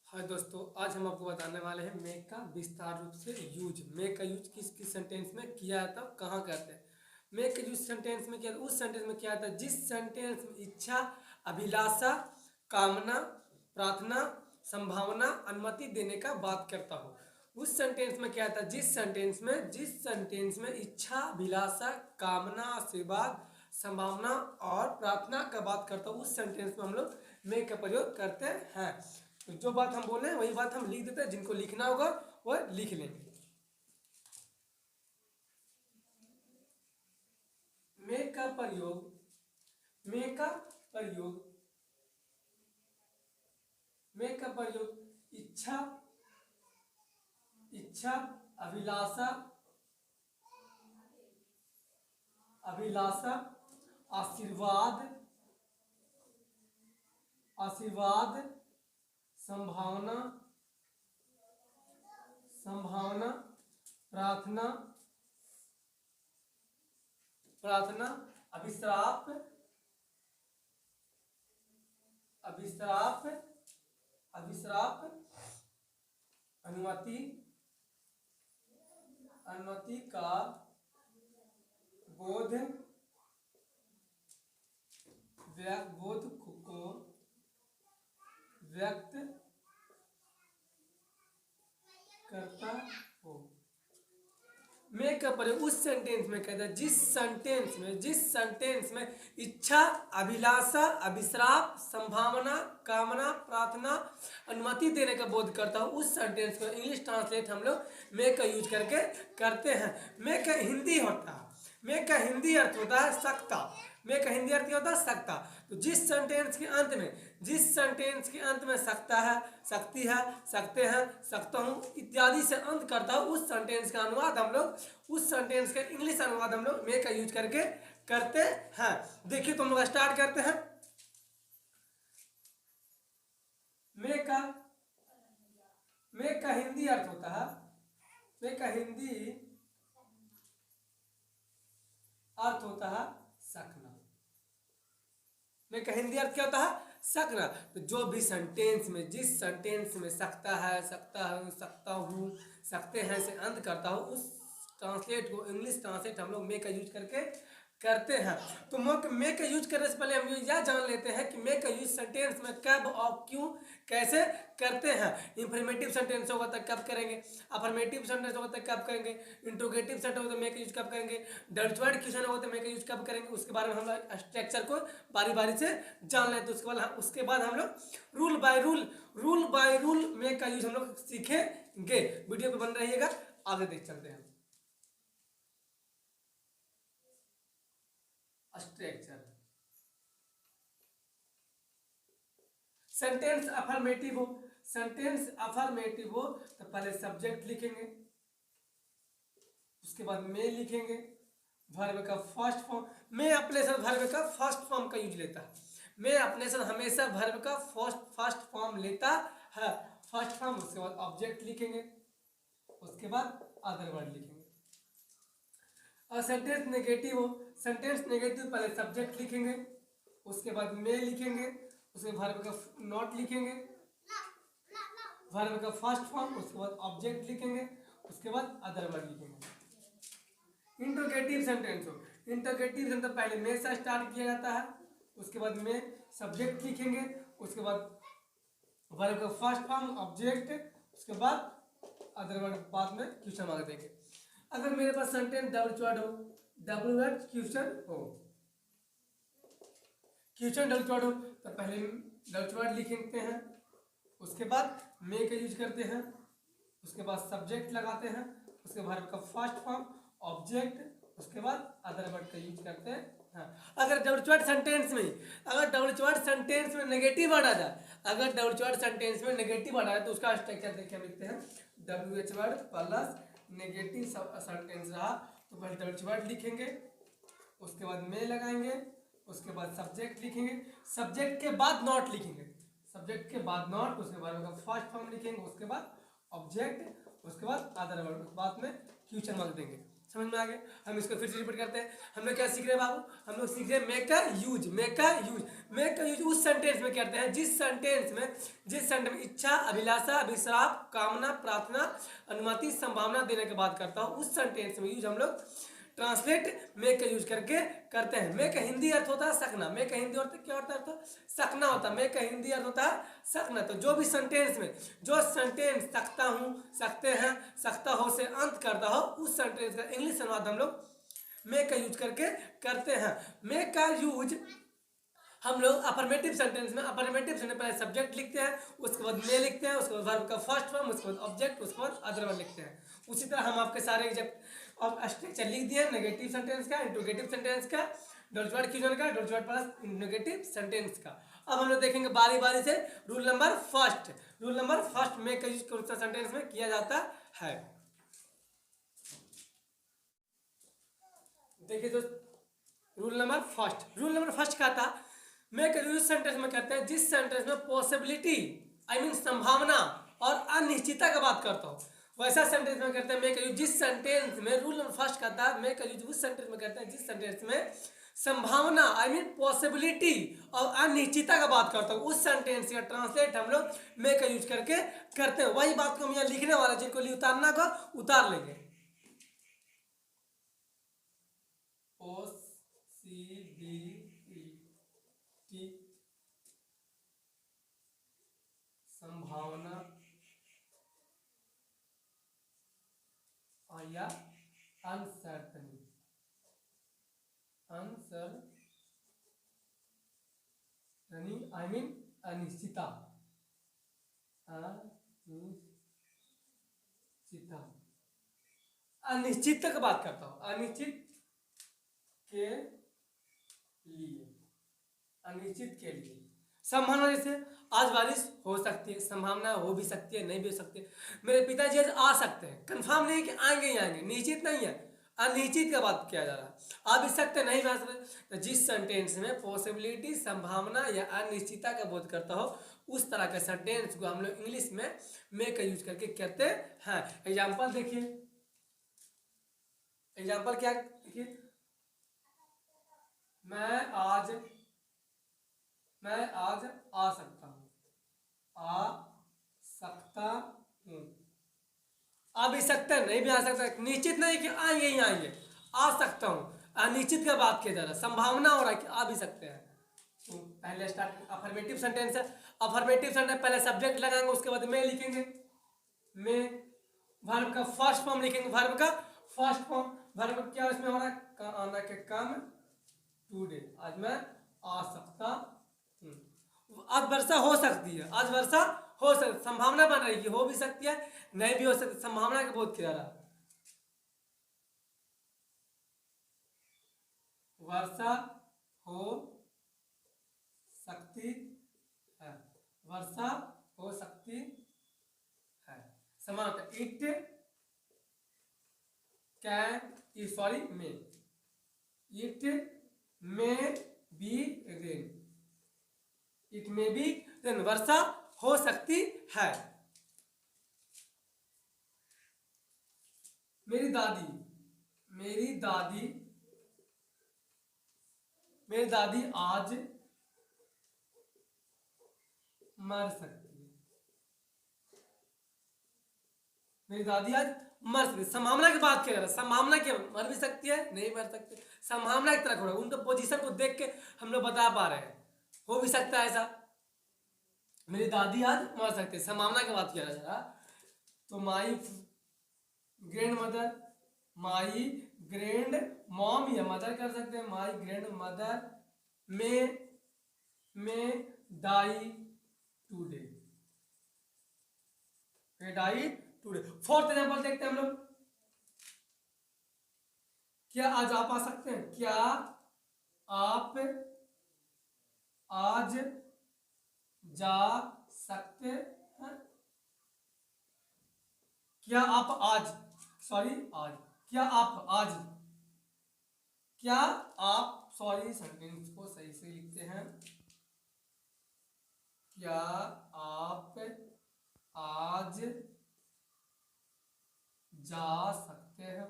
हाय दोस्तों, आज हम आपको बताने वाले हैं मेक का विस्तार रूप से यूज। मेक का यूज किस किस सेंटेंस में किया जाता है, कहाँ करते हैं। मेक का यूज सेंटेंस में किया उस सेंटेंस में किया जाता है जिस सेंटेंस में इच्छा, अभिलाषा, कामना, प्रार्थना, संभावना, अनुमति देने का बात करता हो। उस सेंटेंस में क्या आता है जिस सेंटेंस में इच्छा, अभिलाषा, कामना, आशीर्वाद, संभावना और प्रार्थना का बात करता हूँ, उस सेंटेंस में हम लोग मेक का प्रयोग करते हैं। तो जो बात हम बोले वही बात हम लिख देते हैं, जिनको लिखना होगा वह लिख लेंगे। मेक का प्रयोग मेक का प्रयोग मेक का प्रयोग इच्छा, अभिलाषा, आशीर्वाद, संभावना, प्रार्थना, अभिश्राप, अनुमति का बोध को व्यक्त करता हो। मेक का प्रयोग उस सेंटेंस में कहता है जिस सेंटेंस में इच्छा, अभिलाषा, अभिश्राप, संभावना, कामना, प्रार्थना, अनुमति देने का बोध करता हो। उस सेंटेंस को इंग्लिश ट्रांसलेट हम लोग मेक का यूज करके करते हैं। मेक का हिंदी अर्थ होता है सकता। मेक का हिंदी अर्थ होता है सकता। तो जिस सेंटेंस के अंत में सकता है, सकती है, सकते हैं, सकता हूँ इत्यादि से अंत करता हूँ, उस सेंटेंस का अनुवाद हम लोग इंग्लिश अनुवाद हम लोग मेक का यूज करके करते हैं। देखिए तो हम लोग स्टार्ट करते हैं। मेक का हिंदी अर्थ होता है सकना। मेक का हिंदी अर्थ क्या होता है? सकना। तो जो भी जिस सेंटेंस में सकता है, सकता हूँ, सकते हैं से अंत करता हूँ, उस ट्रांसलेट को इंग्लिश ट्रांसलेट हम लोग मेक का यूज करके करते हैं। तो मेक का यूज करने से पहले हम यह जान लेते हैं कि मेक का यूज सेंटेंस में कब और क्यों कैसे करते हैं। इंफॉर्मेटिव सेंटेंस होगा तो कब करेंगे, अफर्मेटिव सेंटेंस होगा तो कब करेंगे, इंट्रोगेटिव सेंटेंस होगा तो मेक का यूज कब करेंगे, डर्चवर्ड क्वेश्चन होगा तो मेक का यूज कब करेंगे। उसके बारे में हम लोग स्ट्रक्चर को बारी बारी से जान लेते हैं। उसके बाद हम लोग रूल बाय रूल मेक का यूज हम लोग सीखेंगे। वीडियो पे बन रहिएगा, आगे देख चलते हैं। स्ट्रक्चर सेंटेंस अफर्मेटिव हो तो पहले सब्जेक्ट लिखेंगे, उसके बाद में लिखेंगे, वर्ब का फर्स्ट फॉर्म। मैं अपने साथ वर्ब का फर्स्ट फॉर्म का यूज लेता है। मैं अपने साथ हमेशा वर्ब का फर्स्ट फॉर्म लेता है। फर्स्ट फॉर्म, उसके बाद ऑब्जेक्ट लिखेंगे, उसके बाद अदर वर्ड लिखेंगे। और सेंटेंस नेगेटिव पहले सब्जेक्ट लिखेंगे, उसके बाद में लिखेंगे, उसके वर्ब का नॉट लिखेंगे, वर्ब का फर्स्ट फॉर्म, उसके बाद ऑब्जेक्ट लिखेंगे, उसके बाद अदर वर्ड लिखेंगे। इंट्रोगेटिव सेंटेंस पहले में से स्टार्ट किया जाता है, उसके बाद में सब्जेक्ट लिखेंगे, उसके बाद वर्ब का फर्स्ट फॉर्म, ऑब्जेक्ट, उसके बाद अदर वर्ड बाद में क्वेश्चन मार्क देंगे। अगर मेरे पास सेंटेंस डबल वर्ड क्वेश्चन हो तो पहले डबल वर्ड लिखते हैं, उसके बाद मे का यूज करते हैं, उसके बाद सब्जेक्ट लगाते हैं, उसके वर्ब का फर्स्ट फॉर्म, ऑब्जेक्ट, उसके बाद अदर वर्ड का यूज करते हैं। अगर डबल वर्ड सेंटेंस में नेगेटिव वर्ड आ जाए, तो उसका स्ट्रक्चर देखिए हम लिखते हैं। WH word plus negative sentence रहा तो पहले डबल वर्ड लिखेंगे, उसके बाद में लगाएंगे, उसके बाद सब्जेक्ट लिखेंगे, सब्जेक्ट के बाद नॉट लिखेंगे, उसके बाद फर्स्ट फॉर्म लिखेंगे, उसके बाद ऑब्जेक्ट, उसके बाद अदर वर्ड, बाद में फ्यूचर मार्क्स देंगे। समझ में आ गया। हम इसको फिर से रिपीट करते हैं। हम लोग क्या सीख रहे हैं बाबू, हम लोग सीख रहे हैं मेक का यूज। मेक का यूज, मेक का यूज उस सेंटेंस में करते हैं जिस सेंटेंस में इच्छा, अभिलाषा, अभिश्राप, कामना, प्रार्थना, अनुमति, संभावना देने की बात करता हूँ, उस सेंटेंस में यूज हम लोग ट्रांसलेट मेक का यूज करके करते हैं। मेक का हिंदी अर्थ होता है सकना। मेक का हिंदी अर्थ क्या होता है, अर्थ सकना होता है। मेक का हिंदी अर्थ होता है सकना। तो जो भी सेंटेंस में जो सेंटेंस सकता हूँ, सकते हैं, सकता हो से अंत करता हो, उस सेंटेंस का इंग्लिश अनुवाद हम लोग मेक का यूज करके करते हैं। मेक का यूज हम लोग अफर्मेटिव सेंटेंस में, अफर्मेटिव सेंटेंस पहले सब्जेक्ट लिखते हैं, उसके बाद मे लिखते हैं, उसके बाद वर्ब का फर्स्ट फॉर्म, उसके बाद ऑब्जेक्ट, उसके बाद अदर वन लिखते हैं। उसी तरह हम आपके सारे जब अब स्ट्रक्चर लिख दिए नेगेटिव सेंटेंस का, इंट्रोगेटिव सेंटेंस का, डॉल्चवर्ड क्यूजन का, डॉल्चवर्ड प्लस नेगेटिव सेंटेंस का। अब हम लोग देखेंगे बारी बारी से। Rule number first, rule number first में का यूज कौन सा सेंटेंस में किया जाता है। देखिए दोस्त, रूल नंबर फर्स्ट क्या था, मैं यूज सेंटेंस में कहते हैं जिस सेंटेंस में पॉसिबिलिटी आई मीन संभावना और अनिश्चितता का बात करता हूँ, वैसा सेंटेंस में कहते हैं मैं जिस सेंटेंस में, रूल नंबर फर्स्ट कहता है मैं उस सेंटेंस में कहते हैं जिस सेंटेंस में संभावना आई मीन पॉसिबिलिटी और अनिश्चितता का बात करता हूँ, उस सेंटेंस का ट्रांसलेट हम लोग मैं का यूज करके करते हैं। वही बात को हम यहाँ लिखने वाला, जिनको लिए उतारना का उतार लेंगे। पॉसिबिलिटी संभावना या अनसर्टनी, आई मीन अनिश्चितता, अनिश्चित की बात करता हूं, अनिश्चित के लिए, अनिश्चित के लिए संभावना, जैसे आज बारिश हो सकती है, संभावना हो भी सकती है, नहीं भी हो सकती है। मेरे पिताजी आज आ सकते हैं, कंफर्म नहीं है कि आएंगे ही आएंगे, निश्चित नहीं है, अनिश्चित का बात किया जा रहा है। आ भी सकते नहीं भी आ सकते। तो जिस सेंटेंस में पॉसिबिलिटी, संभावना या अनिश्चितता का बोध करता हो, उस तरह के सेंटेंस को हम लोग इंग्लिश में मे का यूज करके कहते हैं। एग्जाम्पल देखिए, एग्जाम्पल क्या देखिए, मैं आज आ सकता हूँ, आ भी सकते हैं, नहीं भी आ सकता, निश्चित नहीं कि आएंगे ही आएंगे, आ सकता हूँ। अनिश्चित का बात किया जा रहा है, संभावना हो रहा है कि आ भी सकते हैं। तो पहले स्टार्ट अफर्मेटिव सेंटेंस है। अफर्मेटिव सेंटेंस पहले सब्जेक्ट लगाएंगे, उसके बाद मैं लिखेंगे, मैं वर्ब का फर्स्ट फॉर्म लिखेंगे, वर्ब का फर्स्ट फॉर्म, वर्ब क्या इसमें हो रहा है, आना के काम टुडे, आज मैं आ सकता हूँ। आज वर्षा हो सकती है, आज वर्षा हो सकती, संभावना बन रही है, हो भी सकती है, नहीं भी हो सकती, संभावना का बोध किया रहा। वर्षा हो सकती है, वर्षा हो सकती है, समान it can, sorry may, it may be rain, it may be rain, वर्षा हो सकती है। मेरी दादी आज मर सकती है, मेरी दादी आज मर सकती है, संभावना की बात किया जा रहा है, संभावना की, मर भी सकती है, नहीं मर सकती, संभावना की तरह, उनके पोजीशन को देख के हम लोग बता पा रहे हैं, हो भी सकता है ऐसा। मेरी दादी आज मर सकती है, संभावना की बात किया जा रहा। तो माई ग्रैंड मॉम या मदर कर सकते हैं, माई ग्रैंड मदर में डाई टुडे, फोर्थ एग्जांपल देखते हैं हम लोग, क्या आज आप आ सकते हैं, क्या आप आज जा सकते हैं, क्या आप आज, सॉरी आज, क्या आप सॉरी सेंटेंस को सही से लिखते हैं, क्या आप आज जा सकते हैं।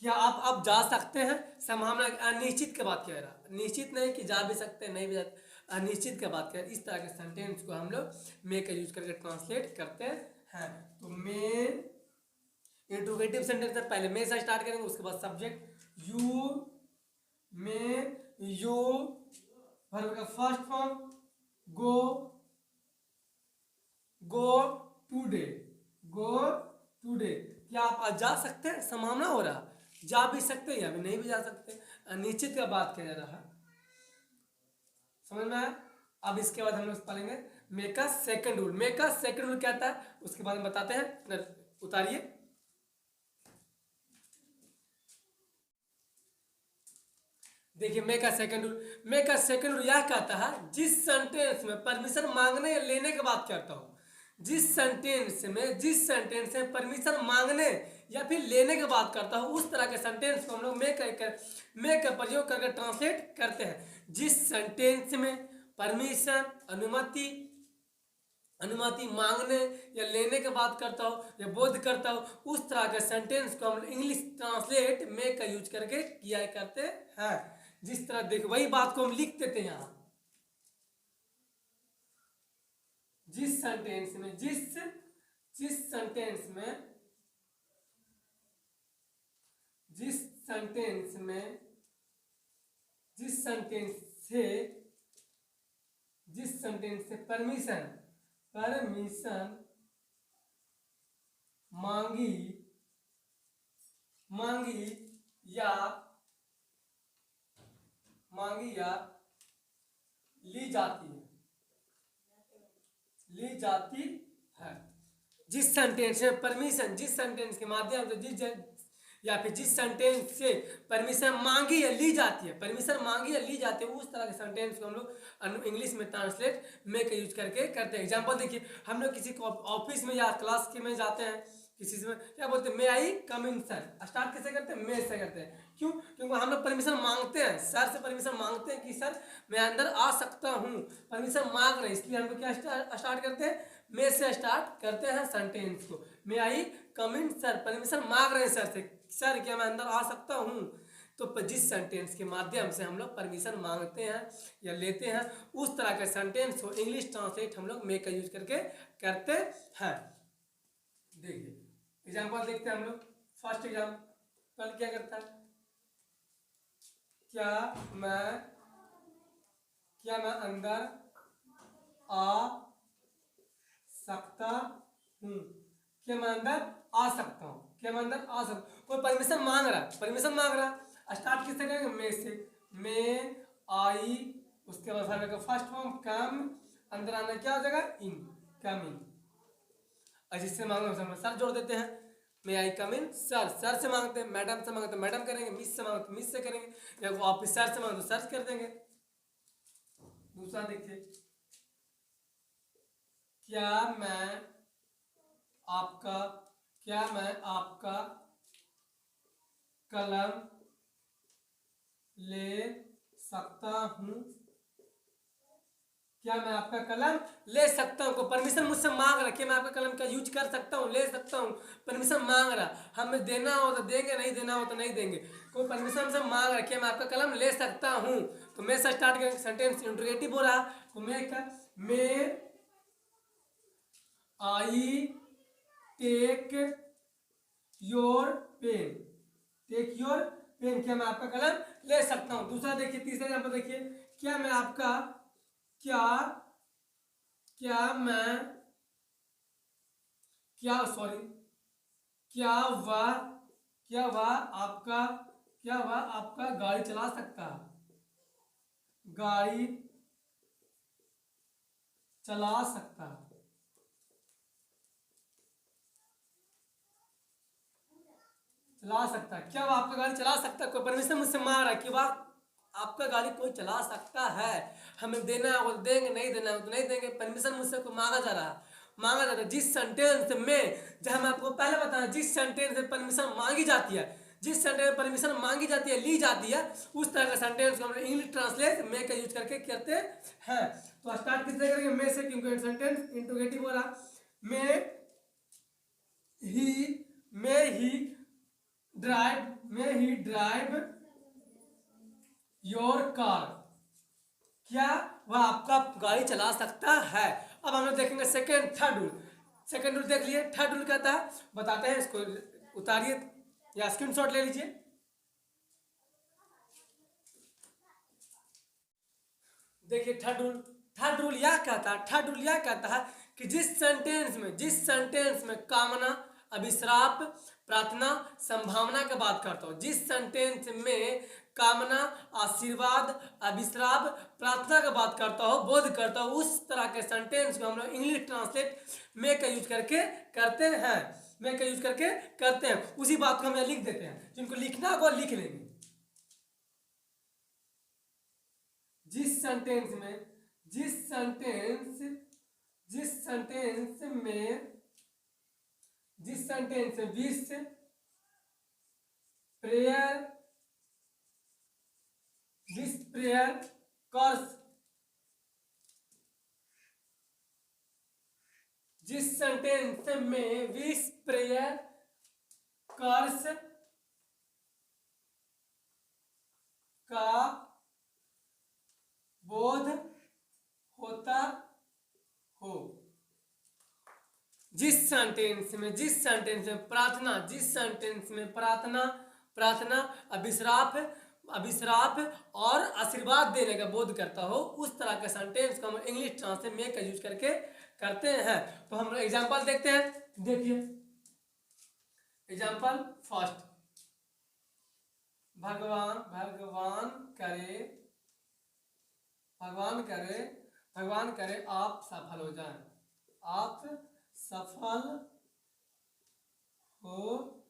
क्या आप अब जा सकते हैं, संभावना अनिश्चित की बात कह रहा, निश्चित नहीं कि जा भी सकते हैं नहीं भी जा, अनिश्चित की बात कह रहा। इस तरह के सेंटेंस को हम लोग मे का यूज करके ट्रांसलेट करते हैं। तो मे इंट्रोगेटिव सेंटेंस है, पहले मे से स्टार्ट करेंगे, उसके बाद subject you may, you verb का फर्स्ट फॉर्म गो, गो टूडे, गो टूडे। क्या आप आज जा सकते हैं, संभावना हो रहा, जा भी सकते हैं या भी नहीं भी जा सकते, अनिश्चित का बात किया जा रहा है। समझ में आया? अब इसके बाद हम लोग पढ़ेंगे मे का सेकंड रूल। मे का सेकंड रूल क्या था उसके बाद में बताते हैं, उतारिए। देखिए मे का सेकंड रूल, मे का सेकंड रूल यह कहता है जिस सेंटेंस में परमिशन मांगने या लेने के बात करता हूं, जिस सेंटेंस में परमिशन मांगने या फिर लेने की बात करता हूं, उस तरह के सेंटेंस को हम लोग मे का प्रयोग करके ट्रांसलेट करते हैं। जिस सेंटेंस में परमिशन अनुमति मांगने या लेने की बात करता हो या बोध करता हो, उस तरह के सेंटेंस को हम इंग्लिश ट्रांसलेट मे का यूज करके किया करते हैं। जिस तरह देखो वही बात को हम लिख देते हैं यहां, जिस सेंटेंस में जिस सेंटेंस से परमिशन मांगी या ली जाती है, जिस सेंटेंस में परमिशन, जिस सेंटेंस के माध्यम से या फिर जिस सेंटेंस से परमिशन मांगी या ली जाती है, उस तरह के सेंटेंस को हम लोग इंग्लिश में ट्रांसलेट मे का यूज करके करते हैं। एग्जांपल देखिए, हम लोग किसी ऑफिस में या क्लास के में जाते हैं, किसी से क्या बोलते हैं, मे आई कम इन सर, स्टार्ट कैसे करते हैं, मे से करते हैं। क्यों? क्योंकि हम लोग परमिशन मांगते हैं, सर से परमिशन मांगते हैं कि सर मैं अंदर आ सकता हूँ, परमिशन मांग रहे हैं, इसलिए हम लोग क्या स्टार्ट करते हैं, मे से स्टार्ट करते हैं सेंटेंस को। मे आई कम इन सर, परमिशन मांग रहे हैं सर से, सर क्या मैं अंदर आ सकता हूँ। तो जिस सेंटेंस के माध्यम से हम लोग परमिशन मांगते हैं या लेते हैं, उस तरह के सेंटेंस को इंग्लिश ट्रांसलेट हम लोग मे का यूज करके करते हैं। देखिए एग्जाम्पल देखते हैं हम लोग। फर्स्ट एग्जाम्पल क्या करता है, क्या मैं अंदर आ सकता हूँ, क्या मैं अंदर आ सकता हूँ, कोई परमिशन मांग रहा, स्टार्ट किससे करेंगे, मे से, मे आई, उसके बाद फर्स्ट फॉर्म कम, अंदर आना क्या हो जाएगा, इन, कम इन। जिससे मांगो सर जोड़ देते हैं, मे आई कम इन सर, से मांगते हैं, मैडम से मांगते हैं मैडम करेंगे, मिस से मांगते मिस से करेंगे, या वो ऑफिसर से मांगते तो सर कर देंगे। दूसरा देखिए, क्या मैं आपका कलम ले सकता हूँ, क्या मैं आपका कलम ले सकता हूँ, को परमिशन मुझसे मांग रहा, कि मैं आपका कलम का यूज कर सकता हूँ, ले सकता हूँ, परमिशन मांग रहा, हमें देना हो तो देंगे, नहीं देना हो तो नहीं देंगे, कोई परमिशन से मांग रहा कि मैं आपका कलम ले सकता हूँ। तो मैं से स्टार्ट करेंगे, सेंटेंस इंट्रोगेटिव हो रहा, तो मैं आई टेक योर पेन, क्या मैं आपका कलम ले सकता हूँ। दूसरा देखिए, तीसरा एग्जाम्पल देखिए, क्या वह आपका गाड़ी चला सकता है, क्या वह आपका गाड़ी चला सकता है, कोई परमिशन मुझसे मांग रहा है कि वह आपका गाड़ी कोई चला सकता है, हमें देना हो तो देंगे, नहीं देना हो तो नहीं देंगे, परमिशन मुझसे को मांगा जा रहा है। जिस सेंटेंस में, जहां मैं आपको पहले बताया, जिस सेंटेंस में परमिशन मांगी जाती है, ली जाती है, उस तरह का सेंटेंस को हम इंग्लिश ट्रांसलेट मे का यूज करके करते हैं। तो स्टार्ट किससे करेंगे, मे से, क्योंकि सेंटेंस इंट्रोगेटिव वाला। मे ही ड्राइव योर कार, क्या वह आपका गाड़ी चला सकता है। अब हम लोग देखेंगे second, third rule. Second rule देख लिए, थर्ड रूल कहता है, बताते हैं, इसको उतारिए या स्क्रीनशॉट ले लीजिए। देखिए थर्ड रूल यह कहता है, थर्ड रूल यह कहता है कि जिस सेंटेंस में कामना, अभिश्राप, प्रार्थना, संभावना की बात करता हूं, जिस सेंटेंस में कामना, आशीर्वाद, अभिश्राप, प्रार्थना की बात करता हो, बोध करता हो, उस तरह के सेंटेंस को हम लोग इंग्लिश ट्रांसलेट में का यूज करके करते हैं, में का यूज करके करते हैं। उसी बात को हम यहाँ लिख देते हैं, जिनको लिखना है वो लिख लेंगे। जिस सेंटेंस में विश, प्रेयर, कर्स, जिस सेंटेंस में विश, प्रेयर, कर्स का बोध होता हो, जिस सेंटेंस में प्रार्थना, अभिश्राप और आशीर्वाद देने का बोध करता हो, उस तरह के सेंटेंस को हम इंग्लिश ट्रांसलेट में का यूज करके करते हैं। तो हम लोग एग्जांपल देखते हैं। देखिए एग्जांपल फर्स्ट, भगवान करे आप सफल हो जाएं, आप सफल हो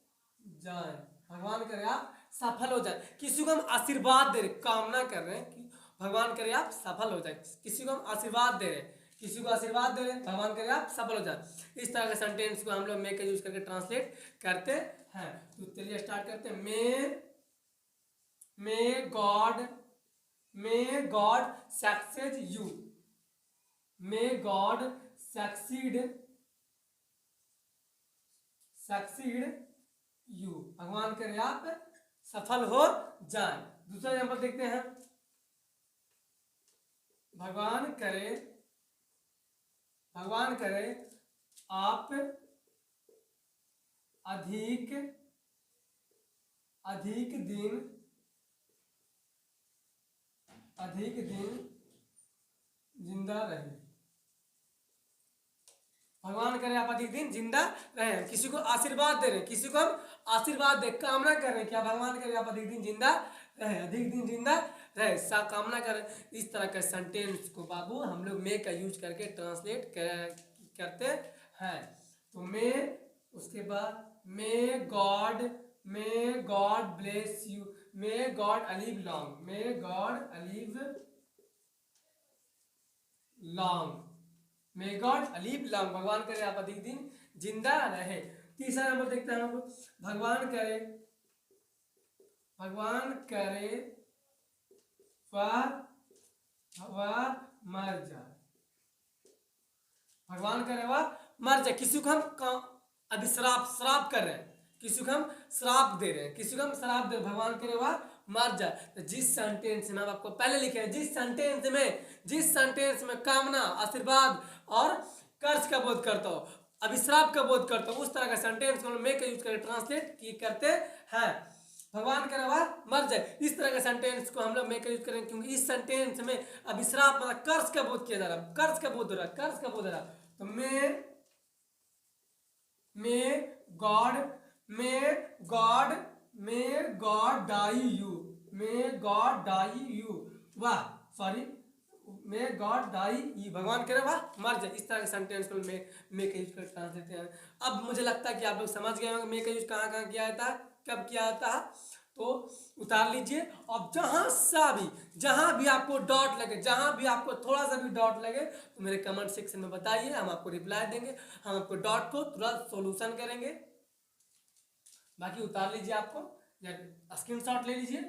जाएं, भगवान करे आप सफल हो जाए। किसी को हम आशीर्वाद दे रहे, कामना कर रहे हैं कि भगवान करे आप सफल हो जाए, किसी को हम आशीर्वाद दे रहे हैं, भगवान करे आप सफल हो जाए। इस तरह के सेंटेंस को हम लोग मे का यूज करके ट्रांसलेट करते हैं। तो चलिए स्टार्ट करते हैं। May God success you, may God succeed you, भगवान करे आप सफल हो जाए। दूसरा एग्जांपल देखते हैं। भगवान करे आप अधिक दिन जिंदा रहे, भगवान करे आप अधिक दिन जिंदा रहे। किसी को आशीर्वाद दे रहे हैं, किसी को हम आशीर्वाद दे कामना कर रहे हैं, क्या भगवान करे आप अधिक दिन जिंदा रहे, कामना कर। इस तरह के सेंटेंस को बाबू हम लोग मे का यूज करके ट्रांसलेट करते हैं। तो मे, उसके बाद may God bless you, may God alive long, may God alive long, भगवान करे आप अधिक दिन जिंदा रहे। तीसरा नंबर देखते हैं हम लोग। भगवान करे वह मर जाए, भगवान करे वह मर जाए। किसी को हम अभी श्राप कर रहे हैं, किसी को हम श्राप दे रहे हैं, भगवान करे वह मर जाए। तो जिस सेंटेंस में आपको पहले लिखे हैं, जिस सेंटेंस में कामना, आशीर्वाद और कर्ज का बोध करता हो, अभिश्राप का बोध करता हो, उस तरह का सेंटेंस को मे का यूज करके ट्रांसलेट करते हैं। भगवान करे वह मर जाए, इस तरह के सेंटेंस को हम लोग मे का यूज करेंगे, क्योंकि इस सेंटेंस में अभिश्राप मतलब कर्ज का बोध किया जा रहा है, कर्ज का बोध हो रहा है। तो may God die you, may God die you, भगवान करे वाह मर जाए। इस तरह के सेंटेंस को मे का यूज कर ट्रांसलेट हैं। अब मुझे लगता है कि आप लोग समझ गए होंगे मे का यूज कहाँ कहाँ किया जाता है, कब किया जाता है। तो उतार लीजिए। अब जहां भी आपको डॉट लगे, जहां भी आपको थोड़ा सा भी डॉट लगे, तो मेरे कमेंट सेक्शन में बताइए, हम आपको रिप्लाई देंगे, हम आपको डॉट को तुरंत सॉल्यूशन करेंगे। बाकी उतार लीजिए, आपको स्क्रीनशॉट ले लीजिए।